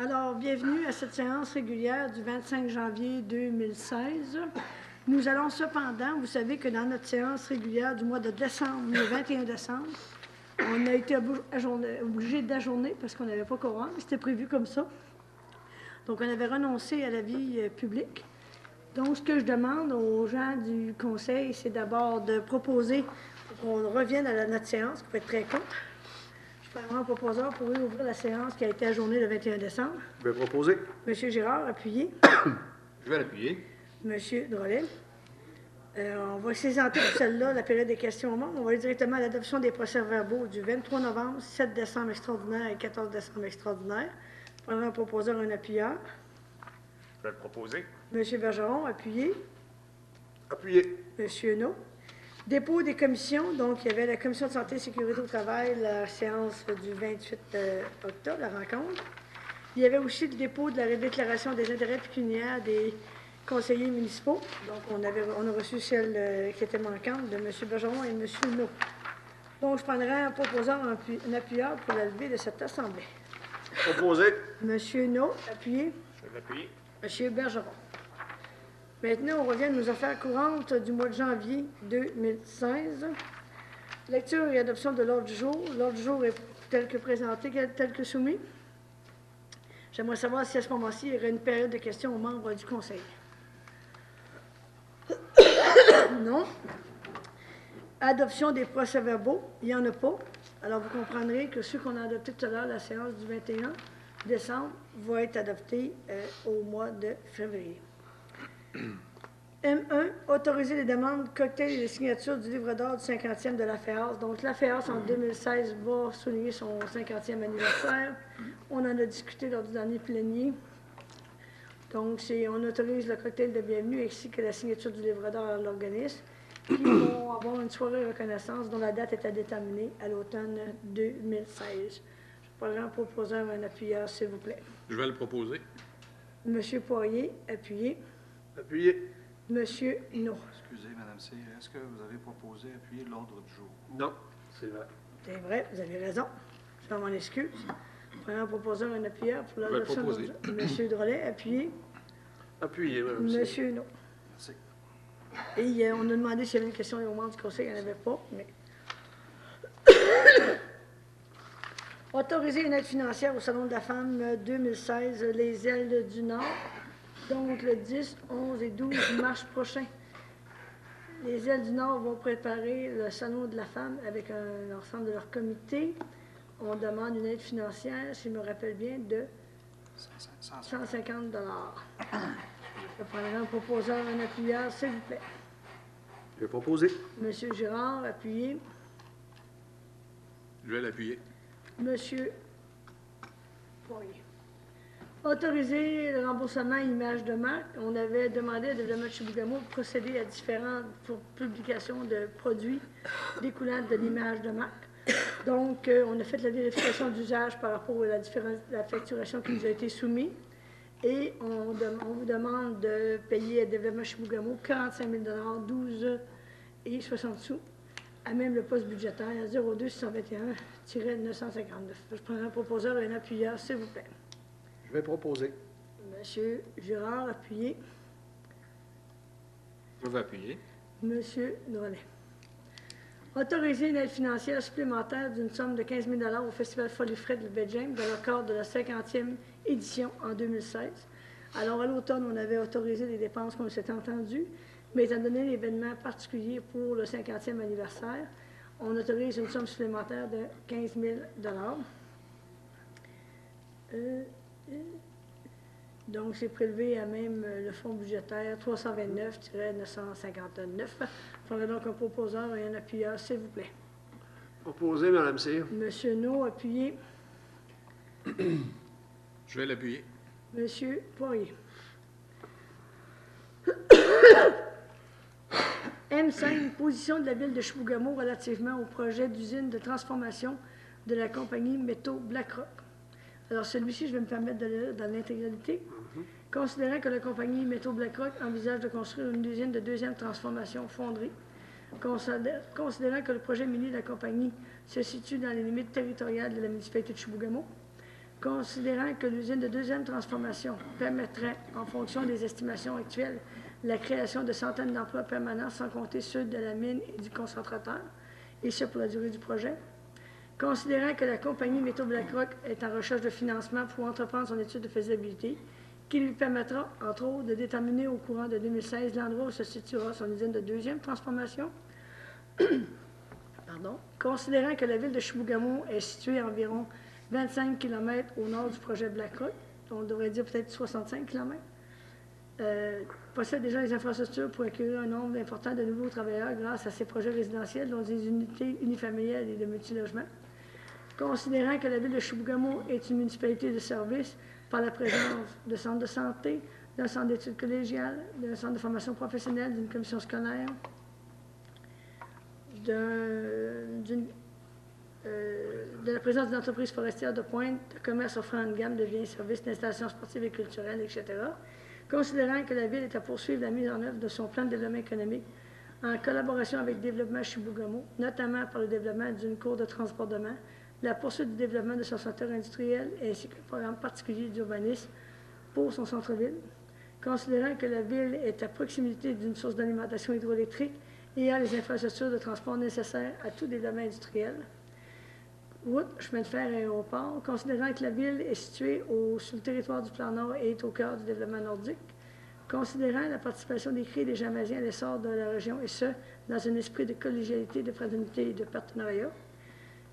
Alors, bienvenue à cette séance régulière du 25 janvier 2016. Nous allons cependant, vous savez que dans notre séance régulière du mois de décembre, le 21 décembre, on a été obligé d'ajourner parce qu'on n'avait pas quorum, c'était prévu comme ça. Donc, on avait renoncé à la vie publique. Donc, ce que je demande aux gens du conseil, c'est d'abord de proposer qu'on revienne à notre séance, qui peut être très courte. Je prendrai un proposeur pour ouvrir la séance qui a été ajournée le 21 décembre. Je vais proposer. Monsieur Girard, appuyez. Je vais l'appuyer. Monsieur Drolet. On va saisir pour celle-là la période des questions au monde. On va aller directement à l'adoption des procès-verbaux du 23 novembre, 7 décembre extraordinaire et 14 décembre extraordinaire. Je prendrai un proposeur, un appuyeur. Je vais le proposer. Monsieur Bergeron, appuyez. Appuyé. Monsieur No. Dépôt des commissions. Donc, il y avait la Commission de santé et sécurité au travail, la séance du 28 octobre, la rencontre. Il y avait aussi le dépôt de la déclaration des intérêts pécuniaires des conseillers municipaux. Donc, on a reçu celle qui était manquante de M. Bergeron et M. No. Donc, je prendrai un proposeur, un appuyeur pour la levée de cette assemblée. Proposé. M. No, appuyé. Je vais l'appuyer. M. Bergeron. Maintenant, on revient à nos affaires courantes du mois de janvier 2016. Lecture et adoption de l'ordre du jour. L'ordre du jour est tel que présenté, tel que soumis. J'aimerais savoir si à ce moment-ci, il y aurait une période de questions aux membres du Conseil. Non. Adoption des procès-verbaux, il n'y en a pas. Alors, vous comprendrez que ceux qu'on a adoptés tout à l'heure, la séance du 21 décembre, va être adoptée au mois de février. M1, autoriser les demandes, cocktails et les signatures du livre d'or du 50e de la FEAS. Donc, la FEAS, en 2016, va souligner son 50e anniversaire. On en a discuté lors du dernier plénier. Donc, on autorise le cocktail de bienvenue ainsi que la signature du livre d'or à l'organisme, qui vont avoir une soirée de reconnaissance dont la date est à déterminer à l'automne 2016. Je prendrai un proposeur, un appuyeur, s'il vous plaît. Je vais le proposer. Monsieur Poirier, appuyez. Appuyé. Monsieur No. Excusez, Mme Cyr, est-ce que vous avez proposé appuyer l'ordre du jour? Non, c'est vrai. C'est vrai, vous avez raison. Je m'en excuse. Prenez un proposeur, un appuyeur pour l'adoption. Monsieur Drolet, appuyez. Appuyé, Mme Cyr. Monsieur No. Merci. Et on a demandé s'il y avait une question au membre du conseil, il n'y en avait pas, mais... Autoriser une aide financière au Salon de la Femme 2016, les ailes du Nord, donc le 10, 11 et 12 mars prochain. Les ailes du Nord vont préparer le Salon de la Femme avec l'ensemble de leur comité. On demande une aide financière, si je me rappelle bien, de 150 $. Je prendrai un proposeur, un appuyeur, s'il vous plaît. Je vais proposer. Monsieur Girard, appuyez. Je vais l'appuyer. Monsieur Poirier. Autoriser le remboursement image de marque. On avait demandé à Développement de Chibougamau de procéder à différentes publications de produits découlant de l'image de marque. Donc, on a fait la vérification d'usage par rapport à la facturation qui nous a été soumise. Et on vous demande de payer à Développement Chibougamau 45 000 $, 12 et 60 sous, à même le poste budgétaire 02 621-959. Je prendrai un proposeur et un appuyeur, s'il vous plaît. Je vais proposer. Monsieur Girard, appuyez. Je vais appuyer. Monsieur Drolet. Autoriser une aide financière supplémentaire d'une somme de 15 000 $ au Festival Folie Fred de Belgium dans le cadre de la 50e édition en 2016. Alors, à l'automne, on avait autorisé les dépenses comme s'était entendu, mais étant donné l'événement particulier pour le 50e anniversaire, on autorise une somme supplémentaire de 15 000 $. Donc, c'est prélevé à même le fonds budgétaire 329-959. Il faudrait donc un proposeur et un appuyeur, s'il vous plaît. Proposé, Mme Cyr. Monsieur No, appuyez. Je vais l'appuyer. Monsieur Poirier. M5, position de la ville de Chibougamau relativement au projet d'usine de transformation de la compagnie Métaux BlackRock. Alors, celui-ci, je vais me permettre de le lire dans l'intégralité. Considérant que la compagnie Métaux BlackRock envisage de construire une usine de deuxième transformation fonderie, considérant que le projet minier de la compagnie se situe dans les limites territoriales de la municipalité de Chibougamau, Considérant que l'usine de deuxième transformation permettrait, en fonction des estimations actuelles, la création de centaines d'emplois permanents sans compter ceux de la mine et du concentrateur, et ce pour la durée du projet. Considérant que la compagnie Métaux Blackrock est en recherche de financement pour entreprendre son étude de faisabilité, qui lui permettra, entre autres, de déterminer au courant de 2016 l'endroit où se situera son usine de deuxième transformation. Pardon. Considérant que la ville de Chibougamau est située à environ 25 km au nord du projet Blackrock, on devrait dire peut-être 65 km, possède déjà les infrastructures pour accueillir un nombre important de nouveaux travailleurs grâce à ses projets résidentiels, dont des unités unifamiliales et de multilogements. Considérant que la ville de Chibougamau est une municipalité de service par la présence de centres de santé, d'un centre d'études collégiales, d'un centre de formation professionnelle, d'une commission scolaire, de la présence d'une entreprise forestière de pointe, de commerce offrant une gamme de biens et services, d'installations sportives et culturelles, etc. Considérant que la Ville est à poursuivre la mise en œuvre de son plan de développement économique en collaboration avec Développement Chibougamau, notamment par le développement d'une cour de transbordement, la poursuite du développement de son secteur industriel ainsi qu'un programme particulier d'urbanisme pour son centre-ville. Considérant que la Ville est à proximité d'une source d'alimentation hydroélectrique et a les infrastructures de transport nécessaires à tout développement industriel. Route, chemin de fer et aéroport, considérant que la ville est située sur le territoire du plan Nord et est au cœur du développement nordique, considérant la participation des CRI et des Jamaisiens à l'essor de la région, et ce, dans un esprit de collégialité, de fraternité et de partenariat,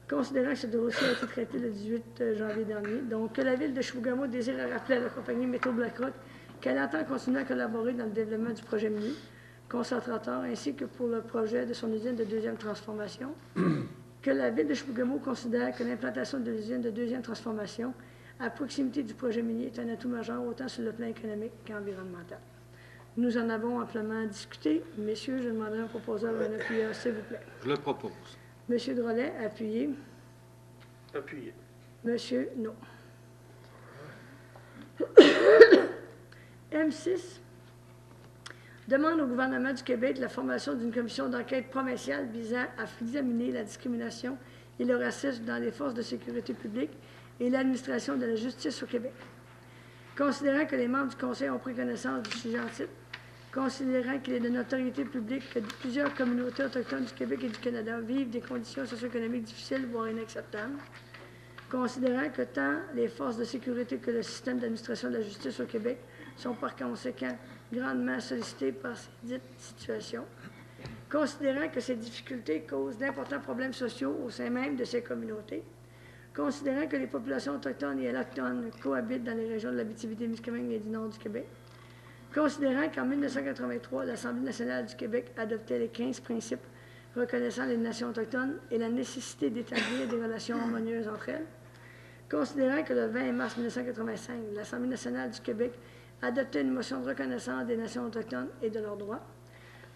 considérant que ce dossier a été traité le 18 janvier dernier, donc que la ville de Chibougamau désire rappeler à la compagnie Métaux Blackrock qu'elle entend continuer à collaborer dans le développement du projet minier, concentrateur, ainsi que pour le projet de son usine de deuxième transformation, que la ville de Chibougamau considère que l'implantation de l'usine de deuxième transformation à proximité du projet minier est un atout majeur autant sur le plan économique qu'environnemental. Nous en avons amplement discuté. Messieurs, je demanderai un proposeur ou un appuyeur, s'il vous plaît. Je le propose. Monsieur Drolet, appuyé. Appuyé. Monsieur, non. M6 demande au gouvernement du Québec la formation d'une commission d'enquête provinciale visant à examiner la discrimination et le racisme dans les forces de sécurité publique et l'administration de la justice au Québec. Considérant que les membres du Conseil ont pris connaissance du sujet en titre, considérant qu'il est de notoriété publique que plusieurs communautés autochtones du Québec et du Canada vivent des conditions socio-économiques difficiles, voire inacceptables, considérant que tant les forces de sécurité que le système d'administration de la justice au Québec sont par conséquent grandement sollicités par ces dites situations, considérant que ces difficultés causent d'importants problèmes sociaux au sein même de ces communautés, considérant que les populations autochtones et allochtones cohabitent dans les régions de l'Abitibi-Témiscamingue et du nord du Québec, considérant qu'en 1983, l'Assemblée nationale du Québec adoptait les 15 principes reconnaissant les nations autochtones et la nécessité d'établir des relations harmonieuses entre elles, considérant que le 20 mars 1985, l'Assemblée nationale du Québec adoptait une motion de reconnaissance des nations autochtones et de leurs droits,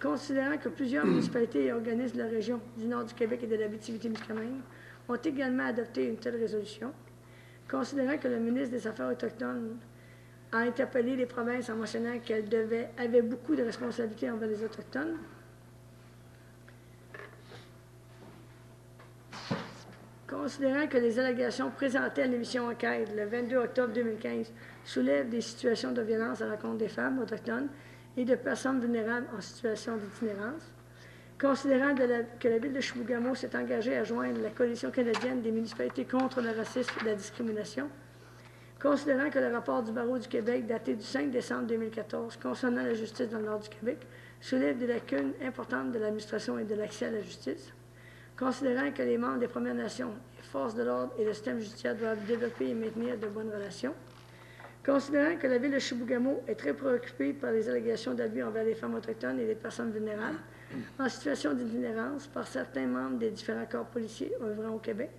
considérant que plusieurs municipalités et organismes de la région du nord du Québec et de l'Abitibi-Témiscamingue ont également adopté une telle résolution, considérant que le ministre des Affaires autochtones a interpellé les provinces en mentionnant qu'elles avaient beaucoup de responsabilités envers les Autochtones, considérant que les allégations présentées à l'émission Enquête le 22 octobre 2015 soulèvent des situations de violence à l'encontre des femmes autochtones et de personnes vulnérables en situation d'itinérance, considérant que la ville de Chibougamau s'est engagée à joindre la Coalition canadienne des municipalités contre le racisme et la discrimination, considérant que le rapport du Barreau du Québec daté du 5 décembre 2014 concernant la justice dans le nord du Québec soulève des lacunes importantes de l'administration et de l'accès à la justice, considérant que les membres des Premières Nations, les forces de l'ordre et le système judiciaire doivent développer et maintenir de bonnes relations, considérant que la ville de Chibougamau est très préoccupée par les allégations d'abus envers les femmes autochtones et les personnes vulnérables en situation d'itinérance par certains membres des différents corps policiers œuvrant au Québec,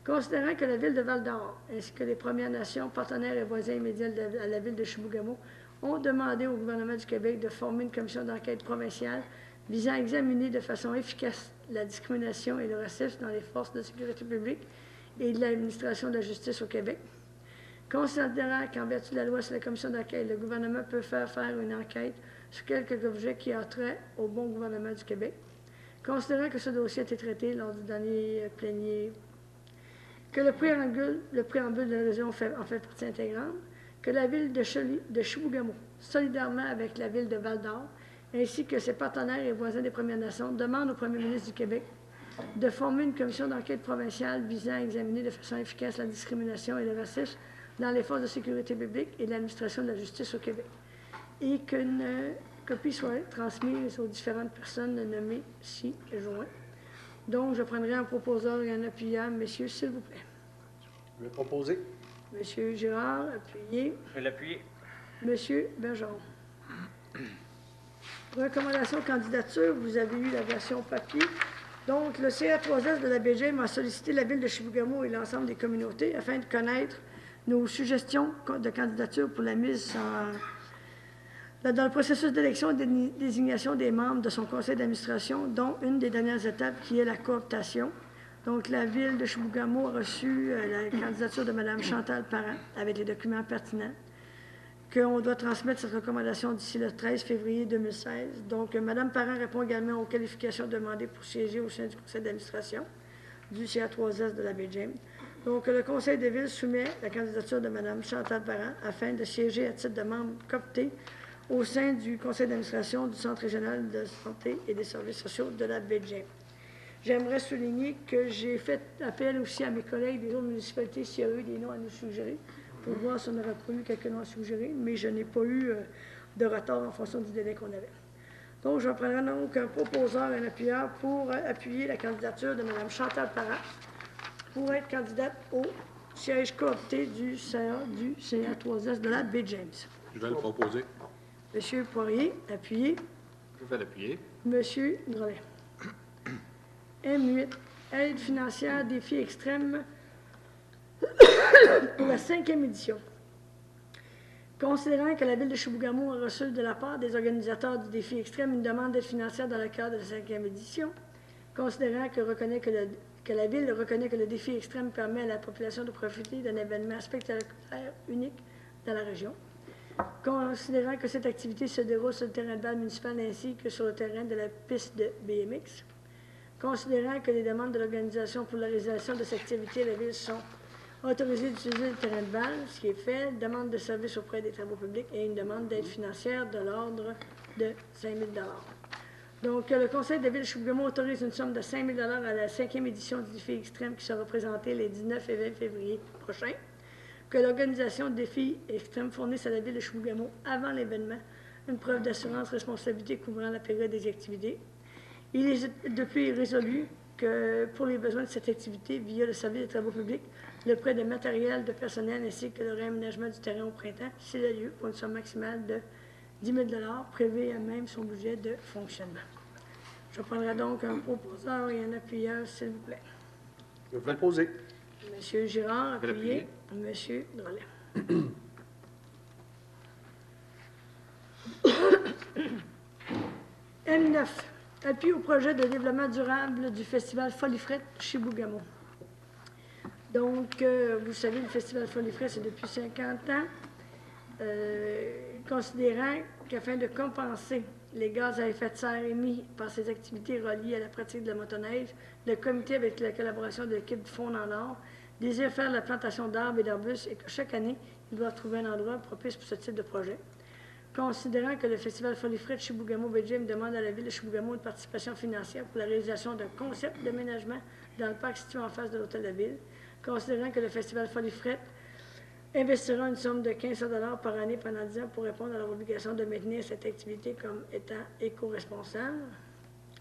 considérant que la ville de Val-d'Or ainsi que les Premières Nations, partenaires et voisins immédiats à la ville de Chibougamau ont demandé au gouvernement du Québec de former une commission d'enquête provinciale visant à examiner de façon efficace la discrimination et le racisme dans les forces de sécurité publique et de l'administration de la justice au Québec. Considérant qu'en vertu de la loi sur la commission d'enquête, le gouvernement peut faire une enquête sur quelques objets qui ont trait au bon gouvernement du Québec. Considérant que ce dossier a été traité lors du dernier plénier, que le préambule de la région en fait partie intégrante, que la ville de Chibougamau, solidairement avec la ville de Val-d'Or, ainsi que ses partenaires et voisins des Premières Nations, demande au premier ministre du Québec de former une commission d'enquête provinciale visant à examiner de façon efficace la discrimination et le racisme dans les forces de sécurité publique et l'administration de la justice au Québec, et qu'une copie soit transmise aux différentes personnes nommées ci-joints. Donc, je prendrai un proposeur et un appuyant. Messieurs, s'il vous plaît. Je vais proposer. Monsieur Girard, appuyé. Je vais l'appuyer. Monsieur Bergeron. Recommandation candidature, vous avez eu la version papier. Donc, le CA3S de la BGM a sollicité la ville de Chibougamau et l'ensemble des communautés afin de connaître nos suggestions de candidature pour la mise dans le processus d'élection et de désignation des membres de son conseil d'administration, dont une des dernières étapes qui est la cooptation. Donc, la ville de Chibougamau a reçu la candidature de Mme Chantal Parent avec les documents pertinents, qu'on doit transmettre cette recommandation d'ici le 13 février 2016. Donc, Mme Parent répond également aux qualifications demandées pour siéger au sein du conseil d'administration du CA3S de la BGM. Donc, le conseil de ville soumet la candidature de Mme Chantal Parent afin de siéger à titre de membre coopté au sein du conseil d'administration du Centre régional de santé et des services sociaux de la BGM. J'aimerais souligner que j'ai fait appel aussi à mes collègues des autres municipalités s'il y a eu des noms à nous suggérer, pour voir si on n'aurait pas eu quelques noms à suggérer, mais je n'ai pas eu de retard en fonction du délai qu'on avait. Donc, je prendrai donc un proposeur et un appuyeur pour appuyer la candidature de Mme Chantal Parent pour être candidate au siège coopté du CA3S de la baie James. Je vais le proposer. Monsieur Poirier, appuyé. Je vais l'appuyer. Monsieur Drolet. M8, aide financière défi extrême pour la 5e édition. Considérant que la ville de Chibougamau a reçu de la part des organisateurs du défi extrême une demande d'aide financière dans le cadre de la 5e édition, considérant que la ville reconnaît que le défi extrême permet à la population de profiter d'un événement spectaculaire unique dans la région, considérant que cette activité se déroule sur le terrain de balle municipal ainsi que sur le terrain de la piste de BMX, considérant que les demandes de l'organisation pour la réalisation de cette activité à la ville sont autorisées d'utiliser le terrain de balle, ce qui est fait, demande de service auprès des travaux publics et une demande d'aide financière de l'ordre de 5 000 $. Donc, le conseil de la ville de Chibougamau autorise une somme de 5 000 $ à la 5e édition du défi extrême qui sera présentée les 19 et 20 février prochains, que l'organisation du défi extrême fournisse à la ville de Chibougamau avant l'événement une preuve d'assurance responsabilité couvrant la période des activités. Il est depuis résolu que pour les besoins de cette activité, via le service des travaux publics, le prêt de matériel de personnel ainsi que le réaménagement du terrain au printemps, s'il a lieu, pour une somme maximale de 10 000 $ prévue à même son budget de fonctionnement. Je prendrai donc un proposeur et un appuyeur, s'il vous plaît. Je vais le poser. Monsieur Girard, Je vais appuyé. l'appuyer. Monsieur Drolet. M9. Appui au projet de développement durable du festival Folifrette Chibougamau. Donc, vous savez, le festival Folifrette, c'est depuis 50 ans. Considérant qu'afin de compenser les gaz à effet de serre émis par ces activités reliées à la pratique de la motoneige, le comité, avec la collaboration de l'équipe du Fonds en Or, désire faire la plantation d'arbres et d'arbustes et que chaque année, ils doivent trouver un endroit propice pour ce type de projet. Considérant que le festival Folifrette Chibougamau BGM demande à la ville de Chibougamau une participation financière pour la réalisation d'un concept d'aménagement dans le parc situé en face de l'hôtel de la ville, considérant que le festival Folifrette investira une somme de 1500 $ par année pendant 10 ans pour répondre à leur obligation de maintenir cette activité comme étant éco-responsable.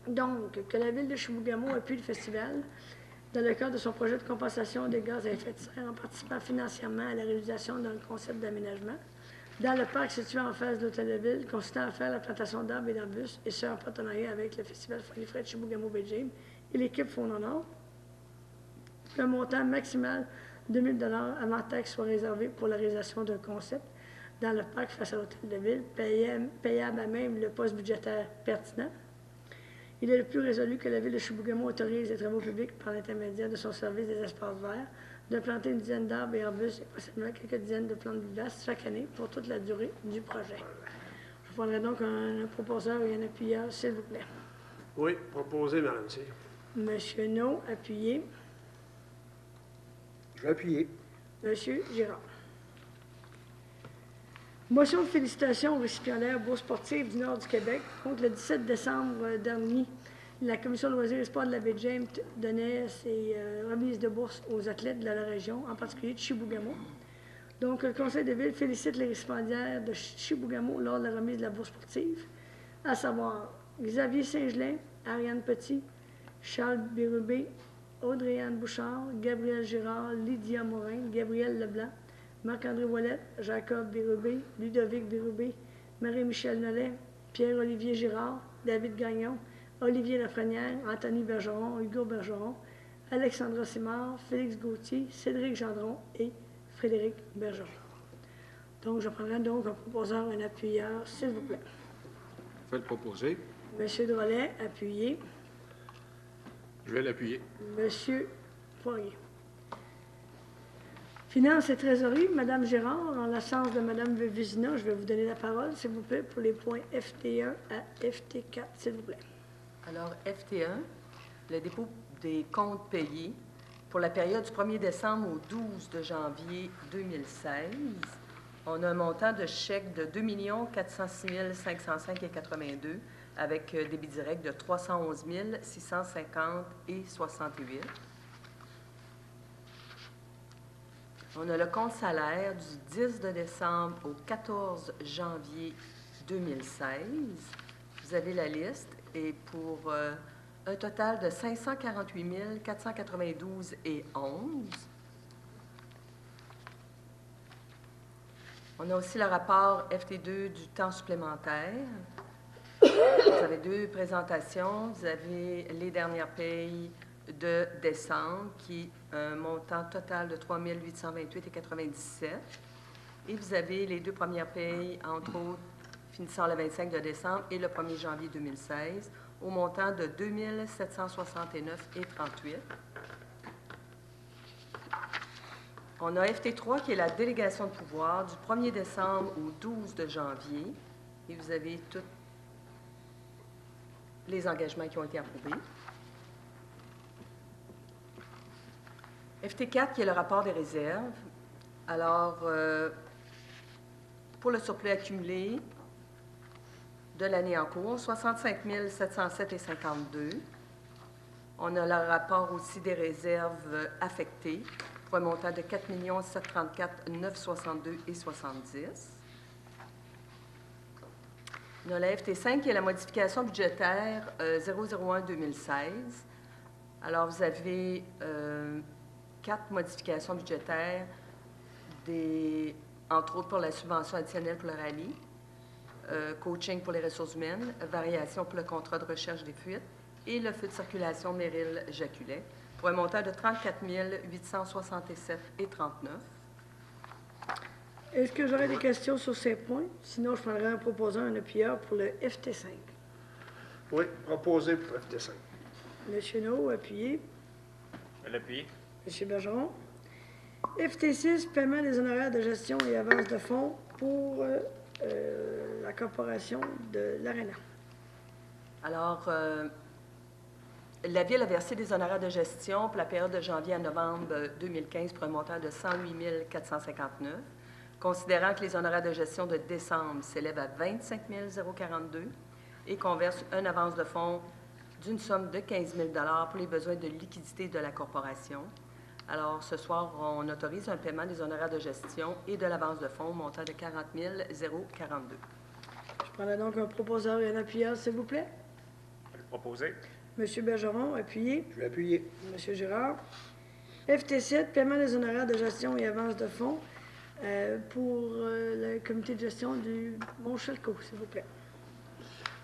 Donc, que la ville de Chibougamau appuie le festival dans le cadre de son projet de compensation des gaz à effet de serre en participant financièrement à la réalisation d'un concept d'aménagement dans le parc situé en face de l'hôtel de ville, consistant à faire la plantation d'arbres et d'arbustes, et ce en partenariat avec le festival Folifrette Chibougamau BGM et l'équipe Fonds en Or. Le montant maximal de 2 000 $ avant taxe soit réservé pour la réalisation d'un concept dans le parc face à l'hôtel de ville, payable à même le poste budgétaire pertinent. Il est le plus résolu que la ville de Chibougamau autorise les travaux publics par l'intermédiaire de son service des espaces verts de planter une dizaine d'arbres et arbustes et possiblement quelques dizaines de plantes vivaces chaque année pour toute la durée du projet. Je prendrai donc un proposeur et un appuyeur, s'il vous plaît. Oui, proposé, Madame Cyr. Monsieur No, appuyé. Je vais appuyer. Monsieur Girard. Motion de félicitations aux récipiendaires Bourse sportive du Nord du Québec. Donc, le 17 décembre dernier, la Commission de loisirs et sports de la baie James donnait ses remises de bourse aux athlètes de la région, en particulier de Chibougamau. Donc, le Conseil de ville félicite les récipiendaires de Chibougamau lors de la remise de la bourse sportive, à savoir Xavier Saint-Gelin, Ariane Petit, Charles Bérubé, Audrey-Anne Bouchard, Gabriel Girard, Lydia Morin, Gabriel Leblanc, Marc-André Ouellette, Jacob Bérubé, Ludovic Bérubé, Marie-Michel Nollet, Pierre-Olivier Girard, David Gagnon, Olivier Lafrenière, Anthony Bergeron, Hugo Bergeron, Alexandra Simard, Félix Gauthier, Cédric Gendron et Frédéric Bergeron. Donc, je prendrai donc un proposeur, un appuyeur, s'il vous plaît. Je vais le proposer. Monsieur Drolet, appuyé. Je vais l'appuyer. Monsieur Poirier. Finances et trésorerie, Madame Gérard, en l'absence de Madame Vézina, je vais vous donner la parole, s'il vous plaît, pour les points FT1 à FT4, s'il vous plaît. Alors, FT1, le dépôt des comptes payés pour la période du 1er décembre au 12 de janvier 2016. On a un montant de chèque de 2 406 505,82 avec débit direct de 311 650,68. On a le compte salaire du 10 de décembre au 14 janvier 2016. Vous avez la liste et pour un total de 548 492,11. On a aussi le rapport FT2 du temps supplémentaire. Vous avez deux présentations. Vous avez les dernières payes de décembre, qui est un montant total de 3 828,97. Et vous avez les deux premières payes, entre autres, finissant le 25 de décembre et le 1er janvier 2016, au montant de 2 769,38. On a FT3, qui est la délégation de pouvoir du 1er décembre au 12 de janvier. Et vous avez tous les engagements qui ont été approuvés. FT4, qui est le rapport des réserves. Alors, pour le surplus accumulé de l'année en cours, 65 707,52. On a le rapport aussi des réserves affectées pour un montant de 4 734 962,70. On a la FT5 qui est la modification budgétaire 001-2016. Alors, vous avez 4 modifications budgétaires, entre autres pour la subvention additionnelle pour le rallye, coaching pour les ressources humaines, variation pour le contrat de recherche des fuites et le feu de circulation Méril-Jaculet, pour un montant de 34 867,39. Est-ce que j'aurais des questions sur ces points? Sinon, je prendrais un proposant, un appuyeur pour le FT5. Oui, proposé pour FT5. Monsieur No, appuyé. Je vais l'appuyer. Monsieur Bergeron. FT6, paiement des honoraires de gestion et avance de fonds pour la corporation de l'ARENA. Alors, la Ville a versé des honoraires de gestion pour la période de janvier à novembre 2015 pour un montant de 108 459. Considérant que les honoraires de gestion de décembre s'élèvent à 25 042 et qu'on verse une avance de fonds d'une somme de 15 000 pour les besoins de liquidité de la corporation. Alors, ce soir, on autorise un paiement des honoraires de gestion et de l'avance de fonds au montant de 40 042. Je prendrai donc un proposeur et un appuyeur, s'il vous plaît. Je vais le proposer. Monsieur Bergeron, appuyé. Je vais appuyer. Monsieur Girard. FT7, paiement des honoraires de gestion et avance de fonds pour le comité de gestion du Mont-Chalco, s'il vous plaît.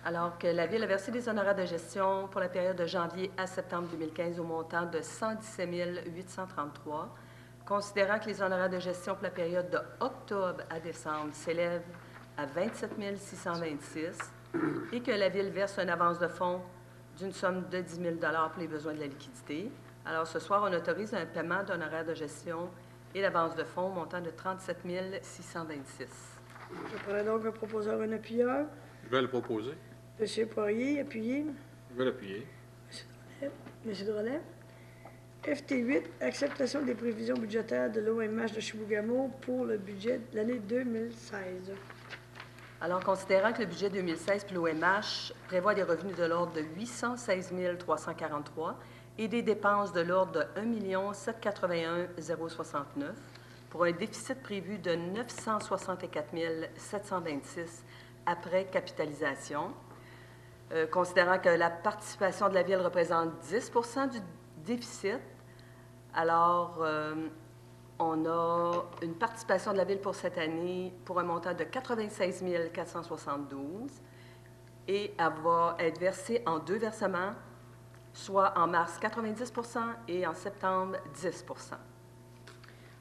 Alors que la Ville a versé des honoraires de gestion pour la période de janvier à septembre 2015 au montant de 117 833, considérant que les honoraires de gestion pour la période de octobre à décembre s'élèvent à 27 626 et que la Ville verse une avance de fonds d'une somme de 10 000 pour les besoins de la liquidité. Alors, ce soir, on autorise un paiement d'honoraires de gestion et l'avance de fonds montant de 37 626. Je prendrai donc un proposeur et un appuyeur. Je vais le proposer. Monsieur Poirier, appuyé. Je vais l'appuyer. Monsieur Drolet. FT8, acceptation des prévisions budgétaires de l'OMH de Chibougamau pour le budget de l'année 2016. Alors, considérant que le budget 2016 pour l'OMH prévoit des revenus de l'ordre de 816 343 et des dépenses de l'ordre de 1 781 069 pour un déficit prévu de 964 726 après capitalisation, considérant que la participation de la Ville représente 10 du déficit, alors on a une participation de la Ville pour cette année pour un montant de 96 472 et elle va être versée en 2 versements, soit en mars 90 et en septembre 10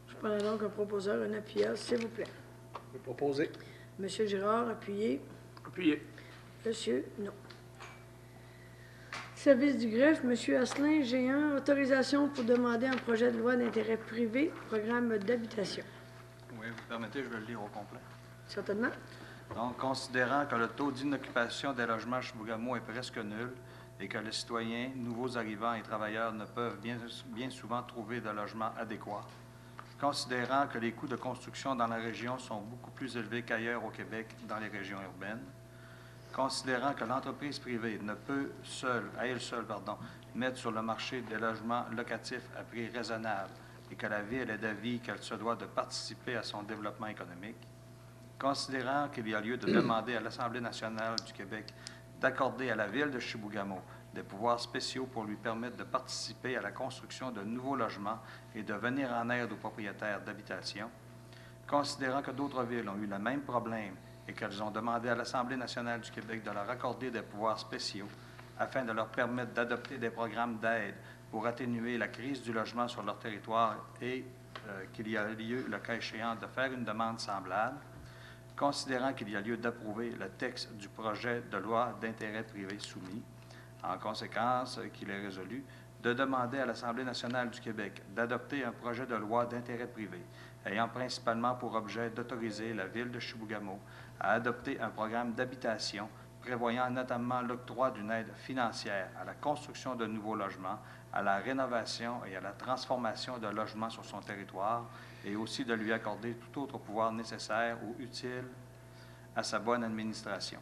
Je prends donc un proposeur, un appuyeur, s'il vous plaît. Je vais proposer. Monsieur Girard, appuyé. Appuyé. Monsieur, non. Service du greffe, Monsieur Asselin, G1, autorisation pour demander un projet de loi d'intérêt privé, programme d'habitation. Oui, vous permettez, je vais le lire au complet. Certainement. Donc, considérant que le taux d'inoccupation des logements à Chibougamau est presque nul et que les citoyens, nouveaux arrivants et travailleurs ne peuvent bien souvent trouver de logements adéquats, considérant que les coûts de construction dans la région sont beaucoup plus élevés qu'ailleurs au Québec dans les régions urbaines, considérant que l'entreprise privée ne peut à elle seule, mettre sur le marché des logements locatifs à prix raisonnable et que la Ville est d'avis qu'elle se doit de participer à son développement économique, considérant qu'il y a lieu de demander à l'Assemblée nationale du Québec d'accorder à la Ville de Chibougamau des pouvoirs spéciaux pour lui permettre de participer à la construction de nouveaux logements et de venir en aide aux propriétaires d'habitation, considérant que d'autres villes ont eu le même problème et qu'elles ont demandé à l'Assemblée nationale du Québec de leur accorder des pouvoirs spéciaux afin de leur permettre d'adopter des programmes d'aide pour atténuer la crise du logement sur leur territoire et qu'il y a lieu, le cas échéant, de faire une demande semblable, considérant qu'il y a lieu d'approuver le texte du projet de loi d'intérêt privé soumis, en conséquence qu'il est résolu de demander à l'Assemblée nationale du Québec d'adopter un projet de loi d'intérêt privé ayant principalement pour objet d'autoriser la Ville de Chibougamau à adopter un programme d'habitation prévoyant notamment l'octroi d'une aide financière à la construction de nouveaux logements, à la rénovation et à la transformation de logements sur son territoire, et aussi de lui accorder tout autre pouvoir nécessaire ou utile à sa bonne administration.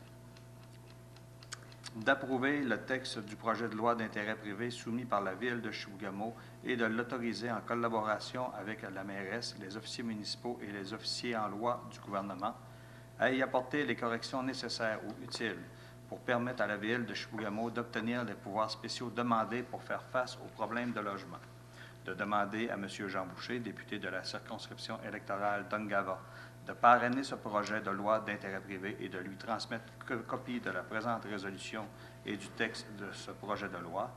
D'approuver le texte du projet de loi d'intérêt privé soumis par la Ville de Chibougamau et de l'autoriser en collaboration avec la mairesse, les officiers municipaux et les officiers en loi du gouvernement à y apporter les corrections nécessaires ou utiles pour permettre à la Ville de Chibougamau d'obtenir les pouvoirs spéciaux demandés pour faire face aux problèmes de logement. De demander à M. Jean Boucher, député de la circonscription électorale d'Ungava, de parrainer ce projet de loi d'intérêt privé et de lui transmettre copie de la présente résolution et du texte de ce projet de loi,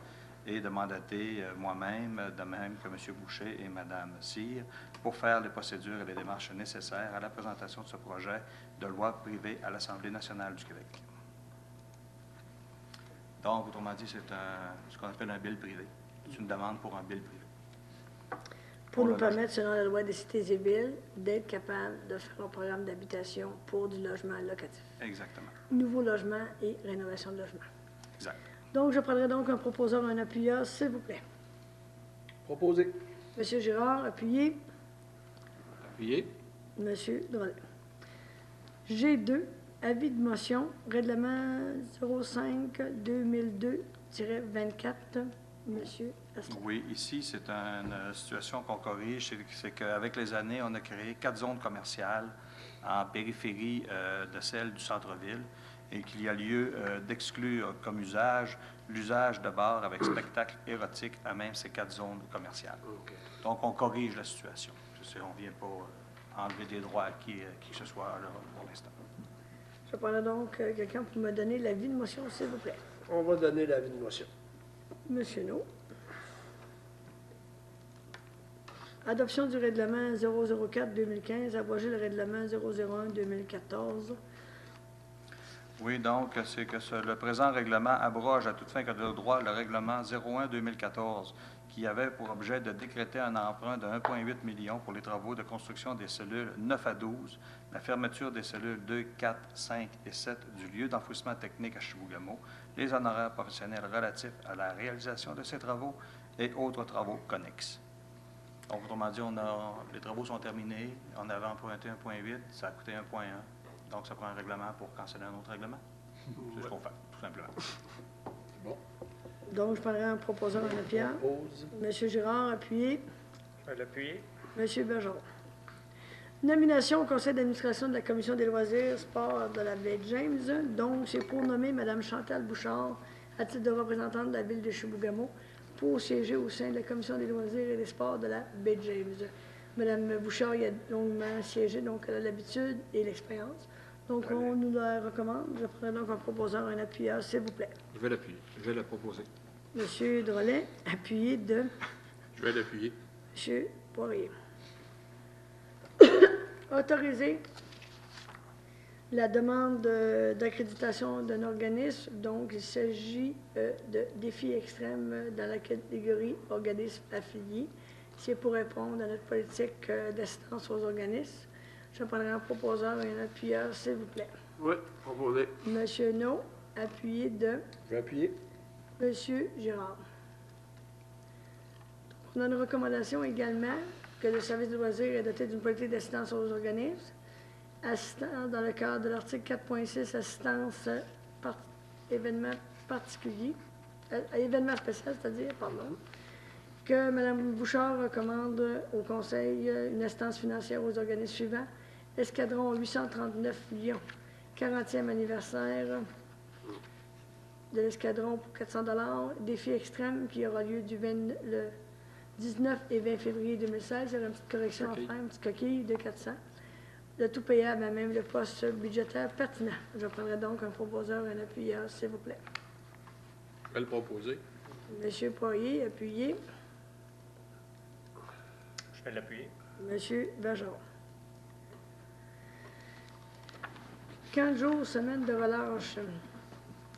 et de mandater moi-même, de même que M. Boucher et Mme Cyr, pour faire les procédures et les démarches nécessaires à la présentation de ce projet de loi privé à l'Assemblée nationale du Québec. Donc, autrement dit, c'est ce qu'on appelle un bill privé. C'est une demande pour un bill privé. Pour nous permettre, selon la loi des cités et villes, d'être capable de faire un programme d'habitation pour du logement locatif. Exactement. Nouveau logement et rénovation de logement. Exact. Donc, je prendrai donc un proposeur, un appuyeur, s'il vous plaît. Proposé. Monsieur Girard, appuyé. Appuyé. Monsieur Drolet. G2, avis de motion, règlement 05-2002-24. Monsieur Asselin. Oui, ici, c'est une situation qu'on corrige. C'est qu'avec les années, on a créé 4 zones commerciales en périphérie de celle du centre-ville et qu'il y a lieu d'exclure comme usage l'usage de bars avec spectacle érotique à même ces 4 zones commerciales. OK. Donc, on corrige la situation. On ne vient pas enlever des droits à qui que ce soit là, pour l'instant. Je prendrai donc quelqu'un pour me donner l'avis de motion, s'il vous plaît. On va donner l'avis de motion. Monsieur No. Adoption du règlement 004-2015, abroger le règlement 001-2014. Oui, donc, c'est que le présent règlement abroge à toute fin que de droit le règlement 01-2014 qui avait pour objet de décréter un emprunt de 1,8 million pour les travaux de construction des cellules 9 à 12, la fermeture des cellules 2, 4, 5 et 7 du lieu d'enfouissement technique à Chibougamau, les honoraires professionnels relatifs à la réalisation de ces travaux et autres travaux connexes. Donc, autrement dit, les travaux sont terminés. On avait emprunté 1,8, ça a coûté 1,1. Donc, ça prend un règlement pour canceller un autre règlement. C'est ce qu'on fait, tout simplement. Bon. Donc, je prendrai un proposeur en appuyant. Propose. M. Girard, appuyé. Je vais l'appuyer. M. Bergeron. Nomination au conseil d'administration de la Commission des loisirs, sports de la baie James. Donc, c'est pour nommer Mme Chantal Bouchard à titre de représentante de la ville de Chibougamau pour siéger au sein de la Commission des loisirs et des sports de la baie James. Mme Bouchard y a longuement siégé, donc elle a l'habitude et l'expérience. Donc, on nous la recommande. Je prendrai donc un proposeur, un appuyeur, s'il vous plaît. Je vais l'appuyer. Je vais la proposer. M. Drolet, appuyé de Je vais l'appuyer. M. Poirier. Autoriser la demande d'accréditation d'un organisme. Donc, il s'agit de défis extrêmes dans la catégorie organismes affiliés. C'est pour répondre à notre politique d'assistance aux organismes. Je prendrai un proposeur et un appuyeur, s'il vous plaît. Oui, proposé. Monsieur No, appuyé de Je vais appuyer. Monsieur Girard. On a une recommandation également que le service de loisirs est doté d'une politique d'assistance aux organismes. Assistance dans le cadre de l'article 4.6, assistance événements particuliers, événements spéciaux, c'est-à-dire, pardon, que Mme Bouchard recommande au Conseil une assistance financière aux organismes suivants. Escadron 839 Lyon, 40e anniversaire de l'escadron pour 400 $. Défi extrême qui aura lieu le 19 et 20 février 2016. Il y aura une petite correction à faire, une petite coquille de 400. Le tout payable à même le poste budgétaire pertinent. Je prendrai donc un proposeur et un appuyeur, s'il vous plaît. Je vais le proposer. M. Poirier, appuyé. Je vais l'appuyer. M. Bergeron. 15 jours, semaine de relâche.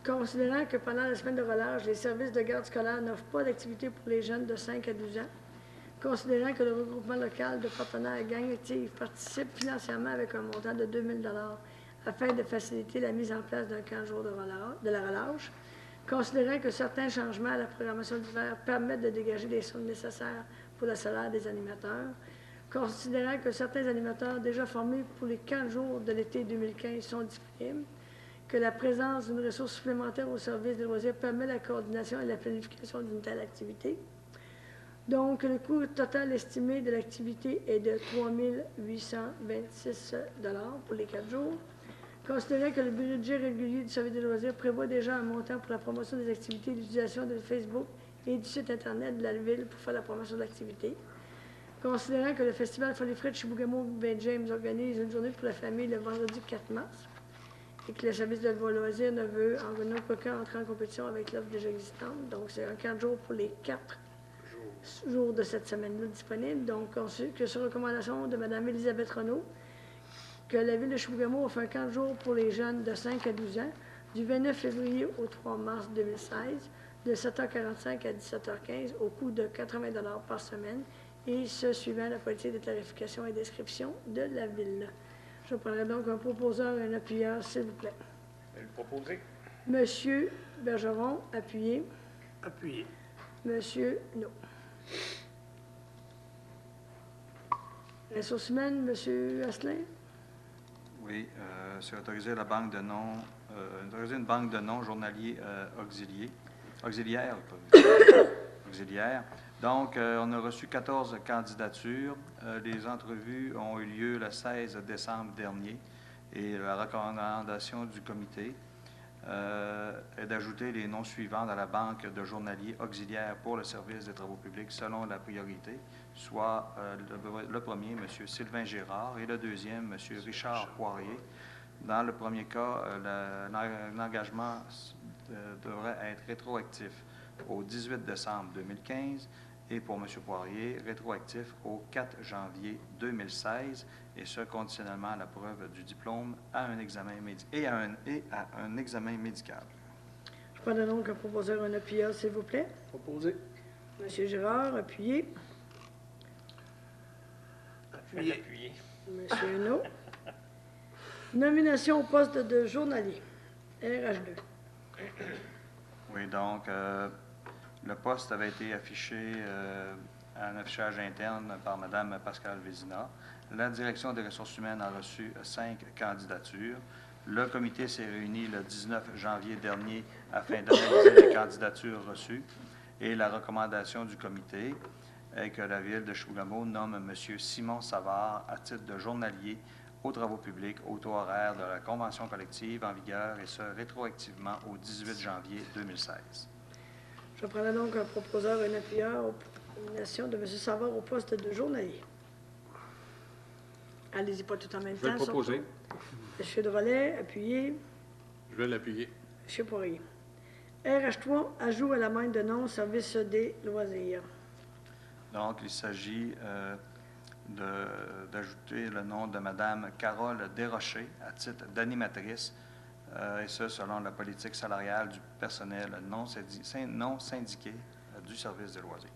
Considérant que pendant la semaine de relâche, les services de garde scolaire n'offrent pas d'activité pour les jeunes de 5 à 12 ans, considérant que le regroupement local de partenaires Gang Active participe financièrement avec un montant de 2 000 $ afin de faciliter la mise en place d'un 15 jours de la relâche, considérant que certains changements à la programmation d'hiver permettent de dégager les sommes nécessaires pour le salaire des animateurs, considérant que certains animateurs déjà formés pour les 15 jours de l'été 2015 sont disponibles, que la présence d'une ressource supplémentaire au service des loisirs permet la coordination et la planification d'une telle activité. Donc, le coût total estimé de l'activité est de 3 826 $ pour les 4 jours. Considérant que le budget régulier du service des loisirs prévoit déjà un montant pour la promotion des activités et l'utilisation de Facebook et du site Internet de la ville pour faire la promotion de l'activité. Considérant que le Festival Folie Frais de Chibougamau-Baie James organise une journée pour la famille le vendredi 4 mars et que le service de loisirs ne veut en aucun cas entrer en compétition avec l'offre déjà existante. Donc, c'est un 4 jours pour les 4 jours de cette semaine-là disponible. Donc, que sur recommandation de Mme Élisabeth Renaud, que la ville de Chibougamau offre un 15 jours pour les jeunes de 5 à 12 ans, du 29 février au 3 mars 2016, de 7h45 à 17h15, au coût de 80 $ par semaine, et ce, suivant la politique de tarification et description de la ville. Je prendrai donc un proposeur et un appuyeur, s'il vous plaît. Je vais le proposer. Monsieur Bergeron, appuyé. Appuyé. Monsieur No. Ressources humaines, Monsieur Asselin. Oui, c'est autoriser la banque de noms, autoriser une banque de noms journaliers auxiliaires. Donc, on a reçu 14 candidatures. Les entrevues ont eu lieu le 16 décembre dernier et la recommandation du comité est d'ajouter les noms suivants dans la banque de journaliers auxiliaires pour le service des travaux publics selon la priorité, soit le premier, M. Sylvain Girard, et le deuxième, M. Richard Poirier. Dans le premier cas, l'engagement devrait être rétroactif au 18 décembre 2015 et pour M. Poirier, rétroactif au 4 janvier 2016, et ce, conditionnellement à la preuve du diplôme à un examen un examen médical. Je prendrai donc un proposeur et un appuyeur, s'il vous plaît. Proposé. Monsieur Girard, appuyé. Je vais l'appuyer. Monsieur No. Nomination au poste de journalier, RH2. Oui, donc, Le poste avait été affiché en affichage interne par Mme Pascale Vézina. La direction des ressources humaines a reçu 5 candidatures. Le comité s'est réuni le 19 janvier dernier afin d'analyser les candidatures reçues et la recommandation du comité est que la Ville de Chibougamau nomme M. Simon Savard à titre de journalier aux travaux publics au taux horaire de la convention collective en vigueur et ce rétroactivement au 18 janvier 2016. Je prendrai donc un proposeur et un appuyeur aux nominations de M. Savard au poste de journalier. Allez-y pas tout en même Je vais temps. le proposer. M. Drolet, appuyé. Je vais l'appuyer. M. Poirier. RH3, ajout à la main de nom, service des loisirs. Donc, il s'agit d'ajouter le nom de Mme Carole Desrochers à titre d'animatrice, et ce, selon la politique salariale du personnel non syndiqué du service des loisirs.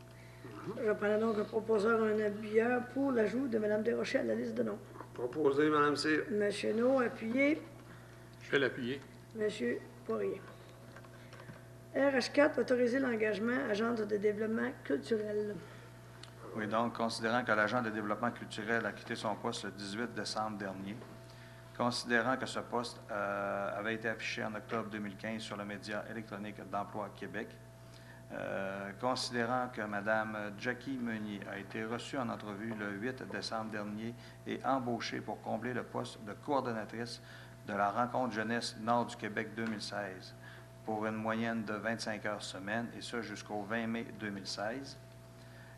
Je prendrai donc un proposeur et un appuyeur pour l'ajout de Mme Desrochers à la liste de noms. Proposé, Mme Cyr. M. No, appuyé. Je vais l'appuyer. M. Poirier. RH4, autoriser l'engagement agente de développement culturel. Oui, donc, considérant que l'agent de développement culturel a quitté son poste le 18 décembre dernier, considérant que ce poste avait été affiché en octobre 2015 sur le média électronique d'Emploi Québec, considérant que Mme Jackie Meunier a été reçue en entrevue le 8 décembre dernier et embauchée pour combler le poste de coordonnatrice de la rencontre jeunesse Nord du Québec 2016 pour une moyenne de 25 heures semaine, et ce jusqu'au 20 mai 2016.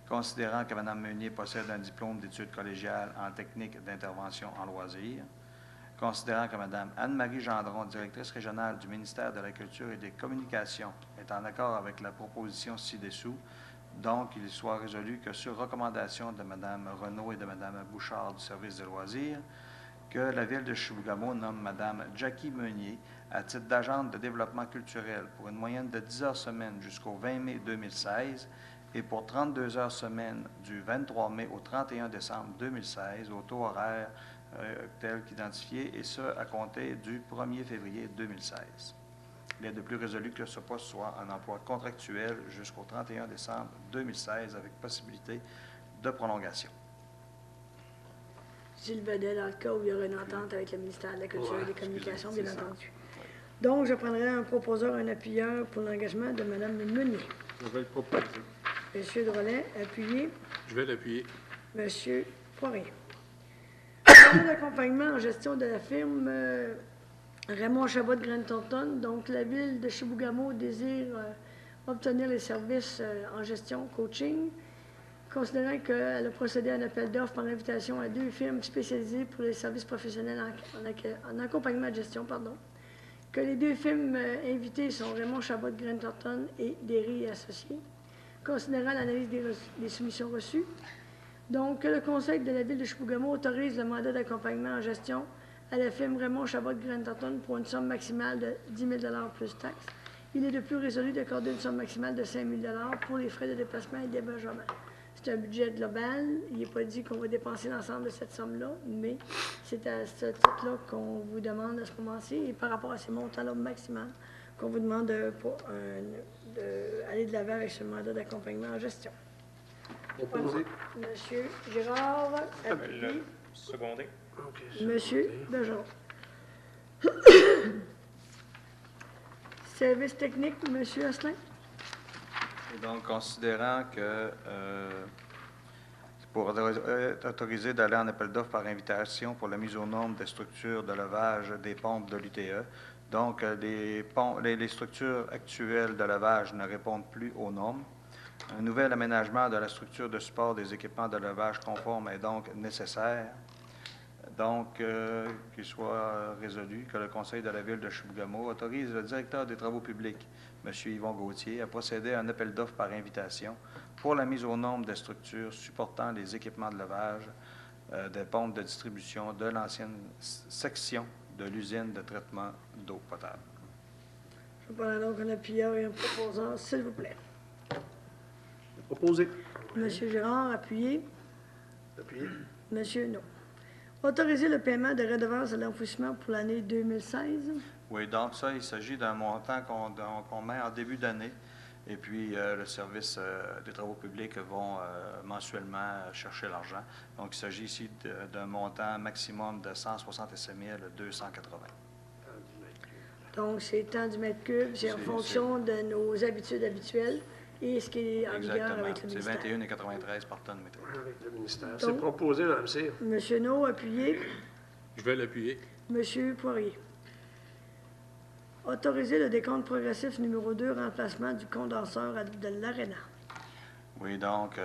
Considérant que Mme Meunier possède un diplôme d'études collégiales en technique d'intervention en loisirs, considérant que Mme Anne-Marie Gendron, directrice régionale du ministère de la Culture et des Communications, est en accord avec la proposition ci-dessous, donc il soit résolu que sur recommandation de Mme Renaud et de Mme Bouchard du service des loisirs, que la Ville de Chibougamau nomme Mme Jackie Meunier à titre d'agente de développement culturel pour une moyenne de 10 heures semaine jusqu'au 20 mai 2016 et pour 32 heures semaine du 23 mai au 31 décembre 2016 au taux horaire tel qu'identifié, et ce, à compter du 1er février 2016. Il est de plus résolu que ce poste soit en emploi contractuel jusqu'au 31 décembre 2016 avec possibilité de prolongation. Gilles Vedet, dans le cas où il y aura une entente avec le ministère de la Culture et des Communications, bien entendu. Donc, je prendrai un proposeur et un appuyeur pour l'engagement de Mme Meunier. Je vais le proposer. M. Drolet, appuyé. Je vais l'appuyer. M. Poirier. Plan d'accompagnement en gestion de la firme Raymond Chabot de Grande Thornton. Donc, la Ville de Chibougamau désire obtenir les services en gestion, coaching, considérant qu'elle a procédé à un appel d'offres par invitation à 2 firmes spécialisées pour les services professionnels en accompagnement de gestion, que les 2 firmes invitées sont Raymond Chabot de Grande Thornton et Derry et Associés, considérant l'analyse des soumissions reçues. Donc, que le Conseil de la Ville de Chibougamau autorise le mandat d'accompagnement en gestion à la firme Raymond Chabot de Grande Thornton pour une somme maximale de 10 000 $ plus taxes. Il est de plus résolu d'accorder une somme maximale de 5 000 $ pour les frais de déplacement et d'hébergement. C'est un budget global. Il n'est pas dit qu'on va dépenser l'ensemble de cette somme-là, mais c'est à ce titre-là qu'on vous demande à ce moment-ci, et par rapport à ces montants-là maximum, qu'on vous demande d'aller de l'avant avec ce mandat d'accompagnement en gestion. Proposé. Monsieur Girard, appuyé. Secondé. OK. Monsieur Bergeron. Service technique, Monsieur Asselin. Et donc, considérant que pour être autorisé d'aller en appel d'offres par invitation pour la mise aux normes des structures de levage des pompes de l'UTE, donc les structures actuelles de levage ne répondent plus aux normes. Un nouvel aménagement de la structure de support des équipements de levage conforme est donc nécessaire. Donc, qu'il soit résolu que le Conseil de la Ville de Chibougamau autorise le directeur des Travaux publics, M. Yvon Gauthier, à procéder à un appel d'offres par invitation pour la mise aux normes des structures supportant les équipements de levage des pompes de distribution de l'ancienne section de l'usine de traitement d'eau potable. Je prends donc un appuyeur et un proposeur, s'il vous plaît. Proposé. Monsieur Girard, appuyé. Appuyé. Monsieur No. Autoriser le paiement de redevances de l'enfouissement pour l'année 2016. Oui, donc ça, il s'agit d'un montant qu'on met en début d'année Et puis, le service des travaux publics vont mensuellement chercher l'argent. Donc, il s'agit ici d'un montant maximum de 167 280. Donc, c'est temps du mètre cube, c'est en C'est- fonction de nos habitudes habituelles et ce qui est en vigueur Exactement. avec le C'est ministère. 21,93 par tonne métrique. Avec le ministère. Donc- C'est proposé, Mme Cyr. Monsieur No, appuyé. Je vais l'appuyer. Monsieur Poirier. Autoriser le décompte progressif numéro 2, remplacement du condenseur de l'ARENA. Oui, donc,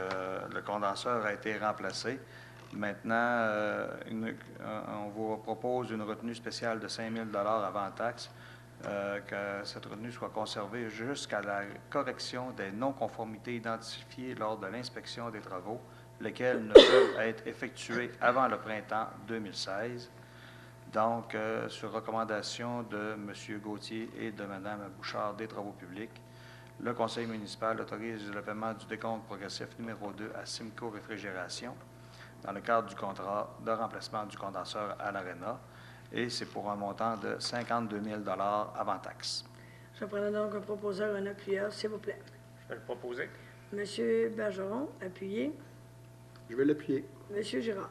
le condenseur a été remplacé. Maintenant, on vous propose une retenue spéciale de 5 000 avant taxe, que cette retenue soit conservée jusqu'à la correction des non-conformités identifiées lors de l'inspection des travaux, lesquels ne peuvent être effectués avant le printemps 2016. Donc, sur recommandation de M. Gauthier et de Mme Bouchard des Travaux publics, le Conseil municipal autorise le paiement du décompte progressif numéro 2 à Simco Réfrigération dans le cadre du contrat de remplacement du condenseur à l'ARENA, et c'est pour un montant de 52 000 avant taxe. Je prendrai donc un proposeur, un appuyeur, s'il vous plaît. Je vais le proposer. Monsieur Bergeron, appuyé. Je vais l'appuyer. Monsieur Girard.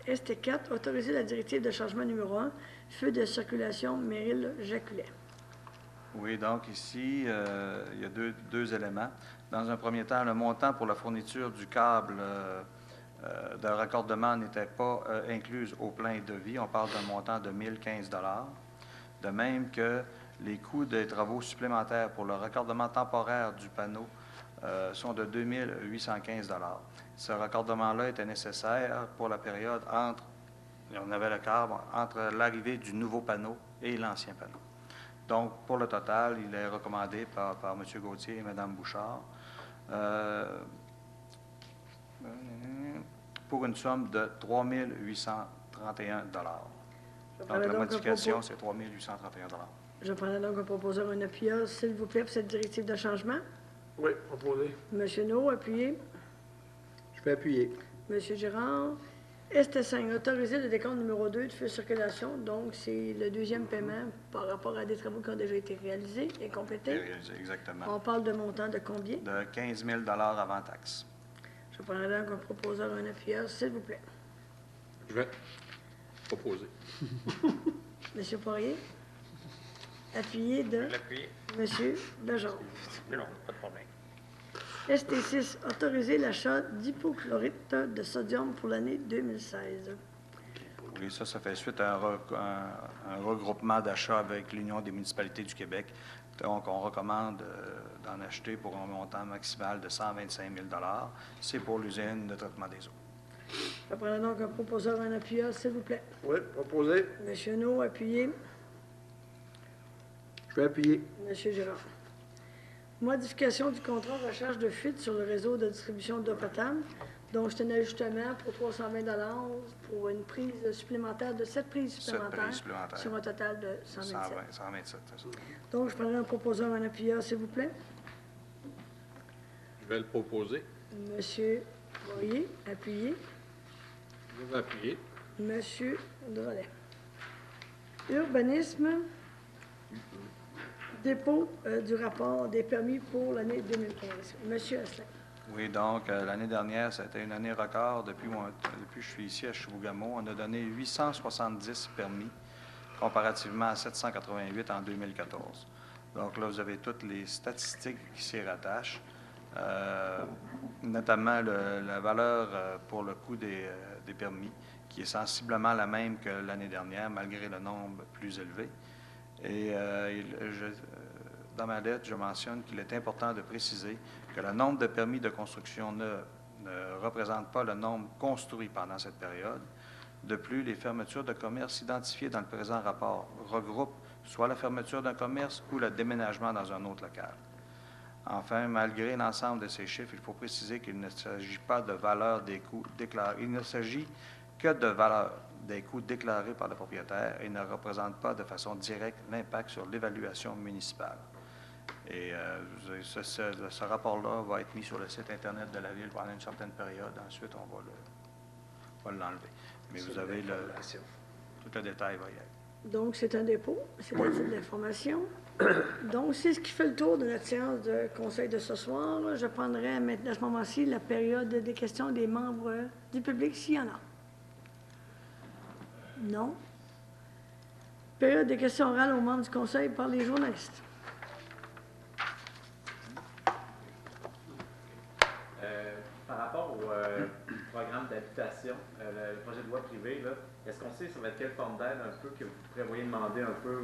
ST4, autoriser la directive de changement numéro 1, feu de circulation Méril-Jaculet. Oui, donc ici, il y a deux éléments. Dans un premier temps, le montant pour la fourniture du câble de raccordement n'était pas inclus au plein devis. On parle d'un montant de 1 015 $. De même que les coûts des travaux supplémentaires pour le raccordement temporaire du panneau sont de 2 815 $. Ce raccordement-là était nécessaire pour la période entre, on avait le câble, entre l'arrivée du nouveau panneau et l'ancien panneau. Donc, pour le total, il est recommandé par M. Gauthier et Mme Bouchard pour une somme de 3 831 $. Donc, la modification, c'est 3 831 $. Je prendrai donc un proposeur, un appuyeur, s'il vous plaît, pour cette directive de changement. Oui, proposé. Monsieur No, appuyé. Je vais appuyer. Monsieur Girard. ST5, autoriser le décompte numéro 2 de feu de circulation. Donc, c'est le deuxième paiement par rapport à des travaux qui ont déjà été réalisés et complétés. Exactement. On parle de montant de combien? De 15 000 $ avant taxe. Je prendrai donc un proposeur, un appuyeur, s'il vous plaît. Je vais proposer. Monsieur Poirier. Appuyé Je de vais l'appuyer. Monsieur Bergeron. Non, pas de problème. ST6, autoriser l'achat d'hypochlorite de sodium pour l'année 2016. Oui, ça fait suite à un regroupement d'achats avec l'Union des municipalités du Québec. Donc, on recommande d'en acheter pour un montant maximal de 125 000 $. C'est pour l'usine de traitement des eaux. Je prendrai donc un proposeur, un appuyeur, s'il vous plaît. Oui, proposé. Monsieur No, appuyé. Je vais appuyer. Monsieur Girard. Modification du contrat recherche de fuite sur le réseau de distribution d'eau potable. Donc, c'est un ajustement pour 320 $ pour une prise supplémentaire de 7 prises supplémentaires, supplémentaires. sur un total de 127. 127, c'est ça. Donc, je prendrai un proposeur, un appuyeur, s'il vous plaît. Je vais le proposer. Monsieur Poirier, appuyé. Je vais appuyer. Monsieur Drolet. Urbanisme, dépôt du rapport des permis pour l'année 2015. Monsieur Asselin. Oui, donc, l'année dernière, ça a été une année record. Depuis que je suis ici à Chibougamau, on a donné 870 permis, comparativement à 788 en 2014. Donc là, vous avez toutes les statistiques qui s'y rattachent, notamment la valeur pour le coût des permis, qui est sensiblement la même que l'année dernière, malgré le nombre plus élevé. Et dans ma lettre, je mentionne qu'il est important de préciser que le nombre de permis de construction ne représente pas le nombre construit pendant cette période. De plus, les fermetures de commerce identifiées dans le présent rapport regroupent soit la fermeture d'un commerce ou le déménagement dans un autre local. Enfin, malgré l'ensemble de ces chiffres, il faut préciser qu'il ne s'agit pas de valeur des coûts déclarés. Il ne s'agit que de valeur des coûts déclarés par le propriétaire et ne représente pas de façon directe l'impact sur l'évaluation municipale. Et ce rapport-là va être mis sur le site Internet de la Ville pendant une certaine période. Ensuite, on va l'enlever. Mais vous avez tout le détail va y être. Donc, c'est un dépôt, c'est un titre d'information. Donc, c'est ce qui fait le tour de notre séance de conseil de ce soir. Je prendrai maintenant, à ce moment-ci, la période des questions des membres du public, s'il y en a. Non. Période des questions orales aux membres du conseil par les journalistes. Par rapport au programme d'habitation, le projet de loi privé, est-ce qu'on sait ça va être quelle forme d'aide un peu que vous prévoyez demander un peu?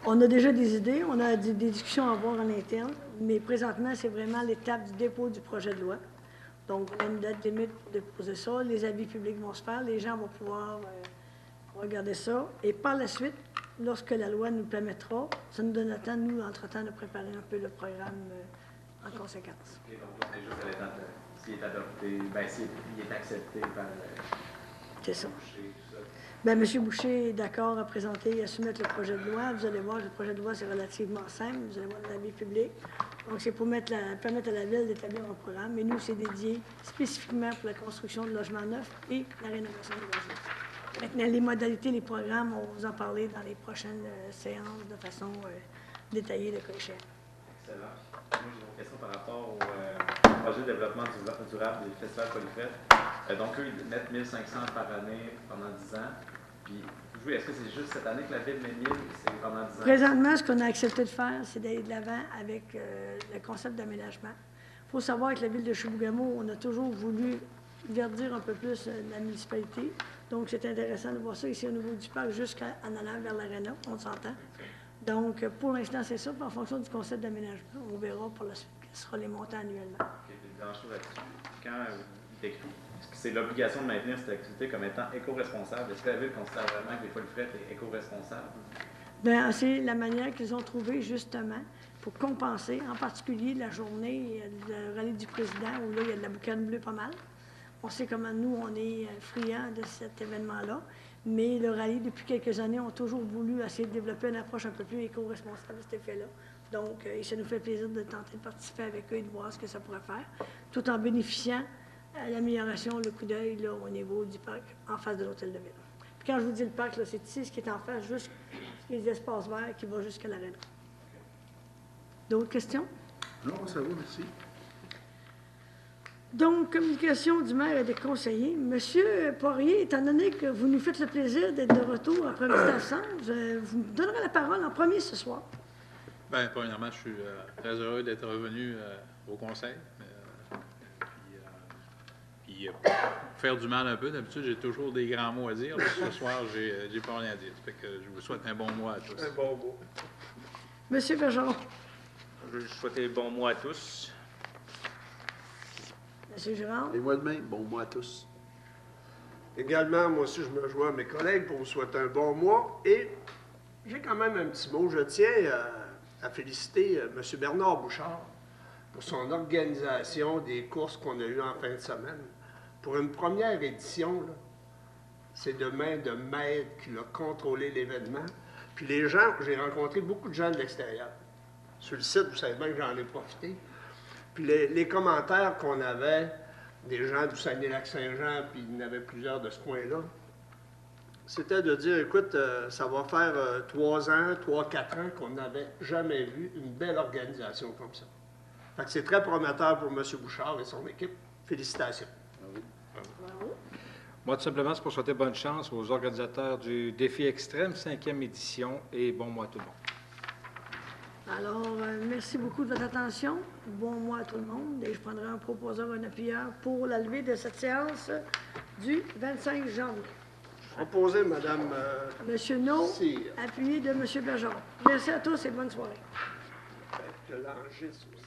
On a déjà des idées, on a des discussions à avoir en interne, mais présentement, c'est vraiment l'étape du dépôt du projet de loi. Donc, on a une date limite pour déposer ça, les avis publics vont se faire, les gens vont pouvoir regarder ça, et par la suite, lorsque la loi nous permettra, ça nous donne le temps, nous, entre-temps, de préparer un peu le programme en conséquence. OK, donc c'est juste à l'étape s'il est adopté, s'il est accepté par C'est ça. Boucher, tout ça. Bien, M. Boucher est d'accord à présenter et à soumettre le projet de loi. Vous allez voir, le projet de loi, c'est relativement simple. Vous allez voir l'avis public. Donc, c'est pour permettre à la Ville d'établir un programme. Mais nous, c'est dédié spécifiquement pour la construction de logements neufs et la rénovation des logements. Maintenant, les modalités, les programmes, on va vous en parler dans les prochaines séances de façon détaillée, le cas échéant. Excellent. Moi, j'ai une question par rapport au projet de développement durable du Festival Polyfret. Donc, eux, ils mettent 1 500 par année pendant 10 ans. Puis, vous, est-ce que c'est juste cette année que la Ville met 1000 ou c'est pendant 10 ans? Présentement, ce qu'on a accepté de faire, c'est d'aller de l'avant avec le concept d'aménagement. Il faut savoir que la Ville de Chibougamau, on a toujours voulu verdir un peu plus la municipalité. Donc, c'est intéressant de voir ça ici au niveau du parc jusqu'en allant vers l'aréna, on s'entend. Donc, pour l'instant, c'est ça. Puis en fonction du concept d'aménagement, on verra pour la suite quels seront les montants annuellement. OK, puis dernière chose là-dessus. Quand vous décrivez, est-ce que c'est l'obligation de maintenir cette activité comme étant éco-responsable? Est-ce que la Ville considère vraiment que les Polyfret est éco-responsable? Bien, c'est la manière qu'ils ont trouvée, justement, pour compenser, en particulier la journée de rallye du président, où là, il y a de la boucane bleue pas mal. On sait comment nous, on est friands de cet événement-là. Mais le rallye, depuis quelques années, ont toujours voulu essayer de développer une approche un peu plus éco-responsable de cet effet-là. Donc, ça nous fait plaisir de tenter de participer avec eux et de voir ce que ça pourrait faire, tout en bénéficiant à l'amélioration, le coup d'œil là, au niveau du parc, en face de l'hôtel de ville. Puis quand je vous dis le parc, là, c'est ici, ce qui est en face, juste les espaces verts qui vont jusqu'à l'aréna. D'autres questions? Non, ça va, merci. Donc, communication du maire et des conseillers. Monsieur Poirier, étant donné que vous nous faites le plaisir d'être de retour après une petite absence, vous me donnerez la parole en premier ce soir. Bien, premièrement, je suis très heureux d'être revenu au conseil. Puis, pour faire du mal un peu, d'habitude, j'ai toujours des grands mots à dire. Mais ce soir, j'ai pas rien à dire. Ça fait que je vous souhaite un bon mois à tous. Un bon mot. Monsieur Bergeron. Je veux souhaiter bon mois à tous. Monsieur Girard. Et moi de même, bon mois à tous. Également, moi aussi, je me joins à mes collègues pour vous souhaiter un bon mois. Et j'ai quand même un petit mot. Je tiens à féliciter M. Bernard Bouchard pour son organisation des courses qu'on a eues en fin de semaine. Pour une première édition, là, c'est de main de maître qui a contrôlé l'événement. Puis les gens, j'ai rencontré beaucoup de gens de l'extérieur. Sur le site, vous savez bien que j'en ai profité. Puis les commentaires qu'on avait, des gens du Saguenay-Lac-Saint-Jean, puis il y en avait plusieurs de ce coin-là, c'était de dire, écoute, ça va faire 3 ans, 3-4 ans qu'on n'avait jamais vu une belle organisation comme ça. Fait que c'est très prometteur pour M. Bouchard et son équipe. Félicitations. Moi, tout simplement, c'est pour souhaiter bonne chance aux organisateurs du Défi Extrême, 5e édition, et bon mois à tout le monde. Alors, merci beaucoup de votre attention. Bon mois à tout le monde. Et je prendrai un proposeur, un appuyeur pour la levée de cette séance du 25 janvier. Proposé, Mme Monsieur No, Cyr. appuyé de M. Bergeron. Merci à tous et bonne soirée. De l'enregistre aussi.